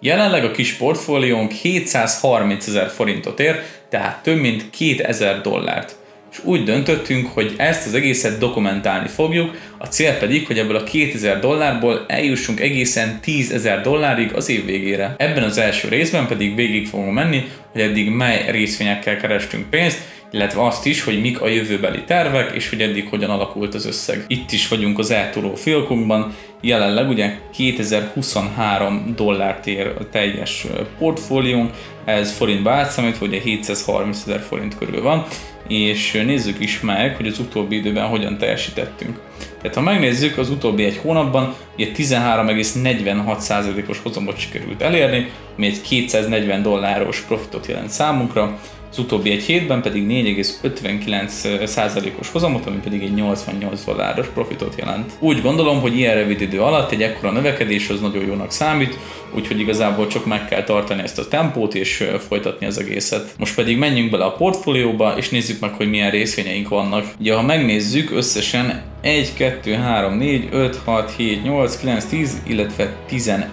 Jelenleg a kis portfóliónk 730 000 forintot ér, tehát több mint 2000 dollárt. És úgy döntöttünk, hogy ezt az egészet dokumentálni fogjuk, a cél pedig, hogy ebből a 2000 dollárból eljussunk egészen 10 000 dollárig az év végére. Ebben az első részben pedig végig fogunk menni, hogy eddig mely részvényekkel kerestünk pénzt, illetve azt is, hogy mik a jövőbeli tervek, és hogy eddig hogyan alakult az összeg. Itt is vagyunk az eToro fiókunkban, jelenleg ugye 2023 dollárt ér a teljes portfóliónk, ez forintba átszámítva, ugye 730 000 forint körül van, és nézzük is meg, hogy az utóbbi időben hogyan teljesítettünk. Tehát ha megnézzük, az utóbbi egy hónapban ugye 13,46%-os hozamot sikerült elérni, ami egy 240 dolláros profitot jelent számunkra, az utóbbi egy hétben pedig 4,59%-os hozamot, ami pedig egy 88 dolláros profitot jelent. Úgy gondolom, hogy ilyen rövid idő alatt egy ekkora növekedés az nagyon jónak számít, úgyhogy igazából csak meg kell tartani ezt a tempót és folytatni az egészet. Most pedig menjünk bele a portfólióba, és nézzük meg, hogy milyen részvényeink vannak. Ugye, ha megnézzük, összesen 1, 2, 3, 4, 5, 6, 7, 8, 9, 10, illetve 11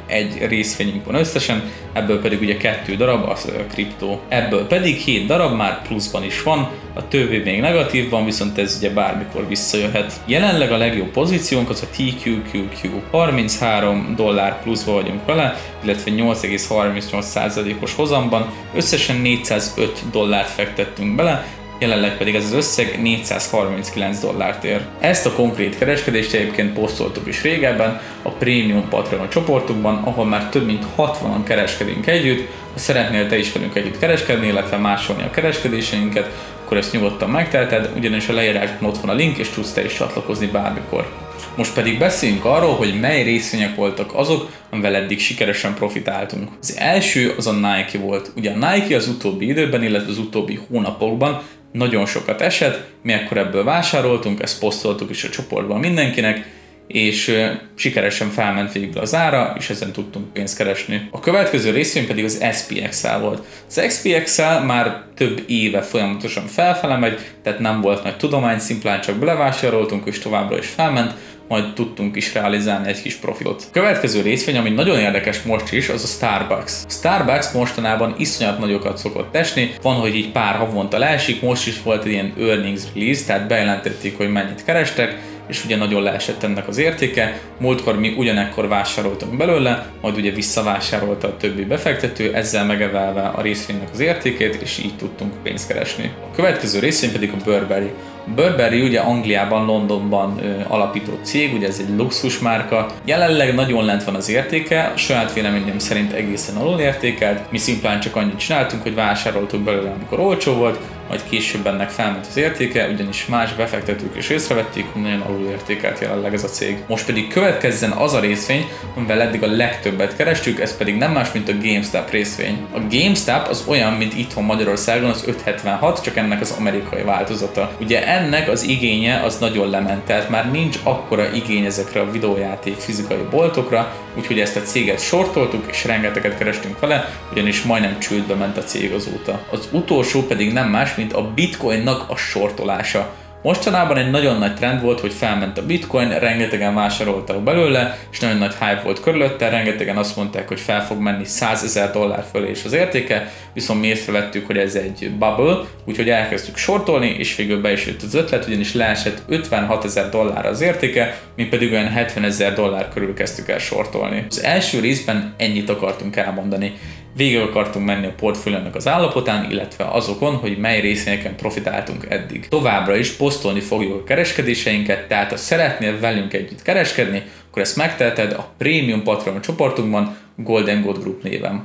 részvényünk van összesen, ebből pedig ugye 2 darab az kriptó. Ebből pedig 7 darab már pluszban is van, a többi még negatívban, viszont ez ugye bármikor visszajöhet. Jelenleg a legjobb pozíciónk az a TQQQ. 33 dollár pluszban vagyunk vele, illetve 8,38%-os hozamban. Összesen 405 dollárt fektettünk bele, jelenleg pedig ez az összeg 439 dollárt ér. Ezt a konkrét kereskedést egyébként posztoltuk is régebben a Premium Patreon csoportunkban, ahol már több mint 60-an kereskedünk együtt. Ha szeretnél te is velünk együtt kereskedni, illetve másolni a kereskedéseinket, akkor ezt nyugodtan megteheted, ugyanis a leírásban ott van a link, és tudsz te is csatlakozni bármikor. Most pedig beszéljünk arról, hogy mely részvények voltak azok, amivel eddig sikeresen profitáltunk. Az első az a Nike volt. Ugye a Nike az utóbbi időben, illetve az utóbbi hónapokban nagyon sokat esett, mi akkor ebből vásároltunk, ezt posztoltuk is a csoportban mindenkinek, és sikeresen felment végül az ára, és ezen tudtunk pénzt keresni. A következő részvény pedig az SPXL volt. Az SPXL már több éve folyamatosan felfele megy, tehát nem volt nagy tudomány, szimplán csak belevásároltunk, és továbbra is felment, majd tudtunk is realizálni egy kis profitot. A következő részvény, ami nagyon érdekes most is, az a Starbucks. A Starbucks mostanában iszonyat nagyokat szokott esni, van, hogy így pár havonta leesik, most is volt egy ilyen earnings release, tehát bejelentették, hogy mennyit kerestek, és ugye nagyon leesett ennek az értéke. Múltkor mi ugyanekkor vásároltunk belőle, majd ugye visszavásárolta a többi befektető, ezzel megevelve a részvénynek az értékét, és így tudtunk pénzt keresni. A következő részvény pedig a Burberry. A Burberry ugye Angliában, Londonban alapított cég, ugye ez egy luxusmárka. Jelenleg nagyon lent van az értéke, a saját véleményem szerint egészen alulértékelt. Mi szimplán csak annyit csináltunk, hogy vásároltuk belőle, amikor olcsó volt, majd később ennek felment az értéke, ugyanis más befektetők is észrevették, hogy nagyon alulértékelt jelenleg ez a cég. Most pedig következzen az a részvény, amivel eddig a legtöbbet kerestük, ez pedig nem más, mint a GameStop részvény. A GameStop az olyan, mint itthon Magyarországon az 576, csak ennek az amerikai változata. Ugye ennek az igénye az nagyon lement, tehát már nincs akkora igény ezekre a videójáték fizikai boltokra, úgyhogy ezt a céget sortoltuk, és rengeteget kerestünk vele, ugyanis majdnem csődbe ment a cég azóta. Az utolsó pedig nem más, mint a Bitcoinnak a sortolása. Mostanában egy nagyon nagy trend volt, hogy felment a Bitcoin, rengetegen vásároltak belőle, és nagyon nagy hype volt körülötte, rengetegen azt mondták, hogy fel fog menni 100 000 dollár fölé is az értéke, viszont mi észrevettük, hogy ez egy bubble, úgyhogy elkezdtük sortolni, és végül be is jött az ötlet, ugyanis leesett 56 000 dollár az értéke, mi pedig olyan 70 000 dollár körül kezdtük el sortolni. Az első részben ennyit akartunk elmondani. Végig akartunk menni a portfóliónak az állapotán, illetve azokon, hogy mely részvényeken profitáltunk eddig. Továbbra is posztolni fogjuk a kereskedéseinket, tehát ha szeretnél velünk együtt kereskedni, akkor ezt megteheted a Premium Patreon csoportunkban, Golden Goat Group néven.